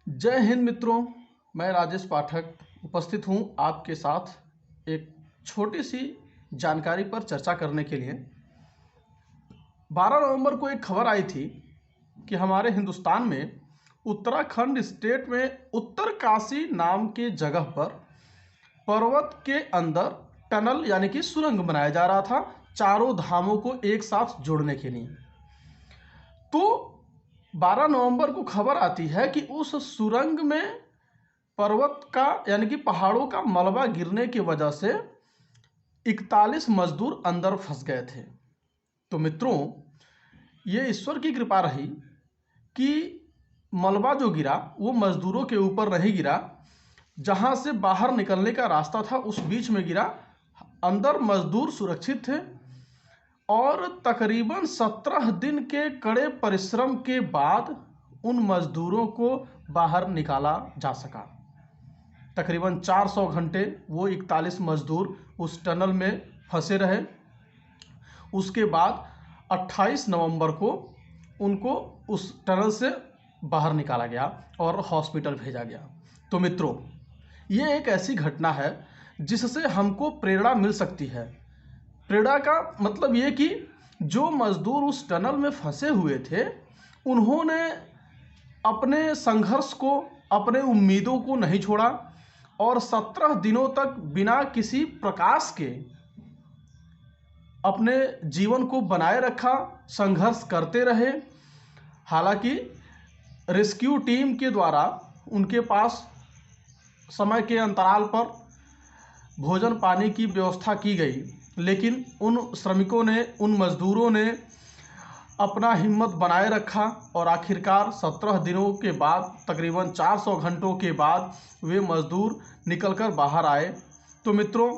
जय हिंद मित्रों, मैं राजेश पाठक उपस्थित हूं आपके साथ एक छोटी सी जानकारी पर चर्चा करने के लिए। 12 नवंबर को एक खबर आई थी कि हमारे हिंदुस्तान में उत्तराखंड स्टेट में उत्तरकाशी नाम के जगह पर पर्वत के अंदर टनल यानी कि सुरंग बनाया जा रहा था, चारों धामों को एक साथ जोड़ने के लिए। तो 12 नवंबर को खबर आती है कि उस सुरंग में पर्वत का यानी कि पहाड़ों का मलबा गिरने की वजह से 41 मजदूर अंदर फंस गए थे। तो मित्रों, ये ईश्वर की कृपा रही कि मलबा जो गिरा वो मजदूरों के ऊपर नहीं गिरा, जहां से बाहर निकलने का रास्ता था उस बीच में गिरा। अंदर मजदूर सुरक्षित थे और तकरीबन 17 दिन के कड़े परिश्रम के बाद उन मजदूरों को बाहर निकाला जा सका। तकरीबन 400 घंटे वो 41 मजदूर उस टनल में फंसे रहे। उसके बाद 28 नवंबर को उनको उस टनल से बाहर निकाला गया और हॉस्पिटल भेजा गया। तो मित्रों, ये एक ऐसी घटना है जिससे हमको प्रेरणा मिल सकती है। प्रेरणा का मतलब ये कि जो मजदूर उस टनल में फंसे हुए थे, उन्होंने अपने संघर्ष को, अपने उम्मीदों को नहीं छोड़ा और 17 दिनों तक बिना किसी प्रकाश के अपने जीवन को बनाए रखा, संघर्ष करते रहे। हालांकि रेस्क्यू टीम के द्वारा उनके पास समय के अंतराल पर भोजन पानी की व्यवस्था की गई, लेकिन उन श्रमिकों ने, उन मजदूरों ने अपना हिम्मत बनाए रखा और आखिरकार 17 दिनों के बाद, तकरीबन 400 घंटों के बाद वे मजदूर निकलकर बाहर आए। तो मित्रों,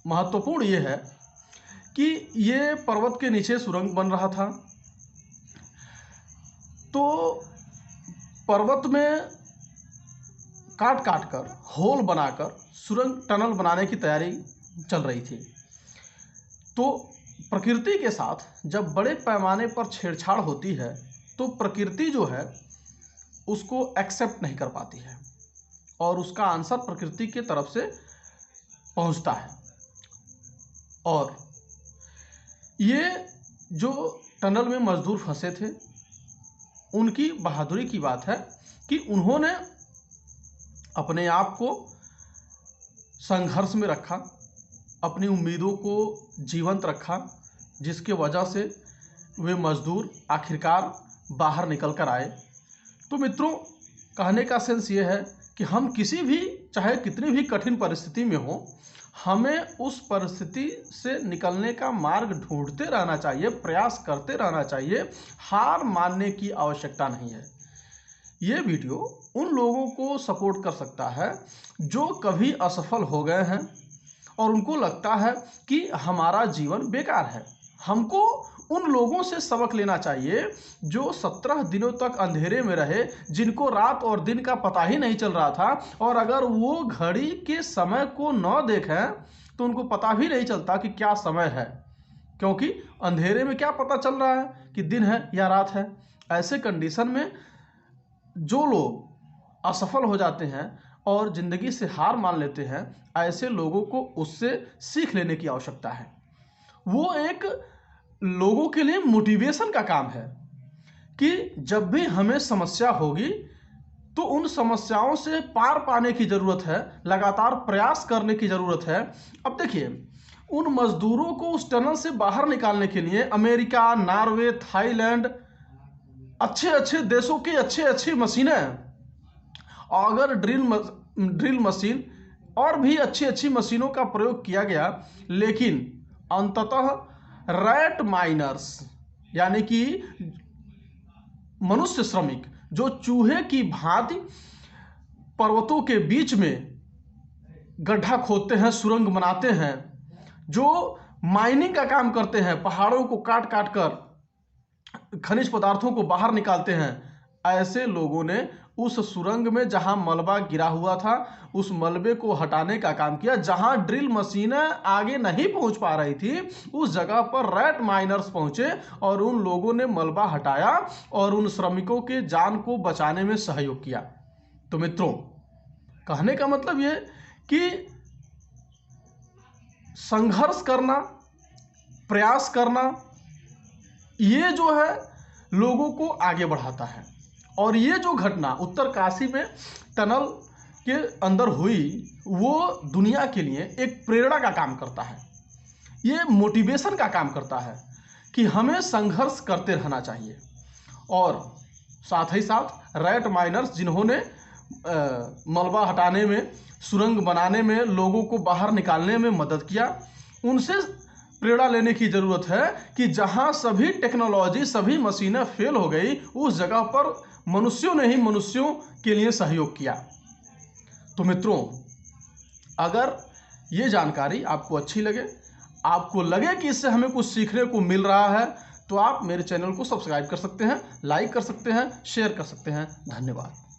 महत्वपूर्ण ये है कि ये पर्वत के नीचे सुरंग बन रहा था। तो पर्वत में काट काट कर, होल बनाकर सुरंग, टनल बनाने की तैयारी चल रही थी। तो प्रकृति के साथ जब बड़े पैमाने पर छेड़छाड़ होती है तो प्रकृति जो है उसको एक्सेप्ट नहीं कर पाती है और उसका आंसर प्रकृति के तरफ से पहुंचता है। और ये जो टनल में मजदूर फंसे थे, उनकी बहादुरी की बात है कि उन्होंने अपने आप को संघर्ष में रखा, अपनी उम्मीदों को जीवंत रखा, जिसके वजह से वे मजदूर आखिरकार बाहर निकल कर आए। तो मित्रों, कहने का सेंस ये है कि हम किसी भी, चाहे कितनी भी कठिन परिस्थिति में हो, हमें उस परिस्थिति से निकलने का मार्ग ढूंढते रहना चाहिए, प्रयास करते रहना चाहिए। हार मानने की आवश्यकता नहीं है। ये वीडियो उन लोगों को सपोर्ट कर सकता है जो कभी असफल हो गए हैं और उनको लगता है कि हमारा जीवन बेकार है। हमको उन लोगों से सबक लेना चाहिए जो 17 दिनों तक अंधेरे में रहे, जिनको रात और दिन का पता ही नहीं चल रहा था, और अगर वो घड़ी के समय को न देखें तो उनको पता भी नहीं चलता कि क्या समय है, क्योंकि अंधेरे में क्या पता चल रहा है कि दिन है या रात है। ऐसे कंडीशन में जो लोग असफल हो जाते हैं और ज़िंदगी से हार मान लेते हैं, ऐसे लोगों को उससे सीख लेने की आवश्यकता है। वो एक लोगों के लिए मोटिवेशन का काम है कि जब भी हमें समस्या होगी तो उन समस्याओं से पार पाने की ज़रूरत है, लगातार प्रयास करने की ज़रूरत है। अब देखिए, उन मजदूरों को उस टनल से बाहर निकालने के लिए अमेरिका, नॉर्वे, थाईलैंड, अच्छे अच्छे देशों की अच्छी अच्छी मशीनें, अगर ड्रिल मशीन और भी अच्छी अच्छी मशीनों का प्रयोग किया गया, लेकिन अंततः रैट माइनर्स यानी कि मनुष्य श्रमिक जो चूहे की भांति पर्वतों के बीच में गड्ढा खोदते हैं, सुरंग बनाते हैं, जो माइनिंग का काम करते हैं, पहाड़ों को काट काट कर खनिज पदार्थों को बाहर निकालते हैं, ऐसे लोगों ने उस सुरंग में जहां मलबा गिरा हुआ था उस मलबे को हटाने का काम किया। जहां ड्रिल मशीनें आगे नहीं पहुंच पा रही थी उस जगह पर रैट माइनर्स पहुंचे और उन लोगों ने मलबा हटाया और उन श्रमिकों के जान को बचाने में सहयोग किया। तो मित्रों, कहने का मतलब ये कि संघर्ष करना, प्रयास करना, ये जो है लोगों को आगे बढ़ाता है। और ये जो घटना उत्तरकाशी में टनल के अंदर हुई वो दुनिया के लिए एक प्रेरणा का काम करता है, ये मोटिवेशन का काम करता है कि हमें संघर्ष करते रहना चाहिए। और साथ ही साथ रैट माइनर्स जिन्होंने मलबा हटाने में, सुरंग बनाने में, लोगों को बाहर निकालने में मदद किया, उनसे प्रेरणा लेने की ज़रूरत है कि जहां सभी टेक्नोलॉजी, सभी मशीनें फेल हो गई उस जगह पर मनुष्यों ने ही मनुष्यों के लिए सहयोग किया। तो मित्रों, अगर ये जानकारी आपको अच्छी लगे, आपको लगे कि इससे हमें कुछ सीखने को मिल रहा है, तो आप मेरे चैनल को सब्सक्राइब कर सकते हैं, लाइक कर सकते हैं, शेयर कर सकते हैं। धन्यवाद।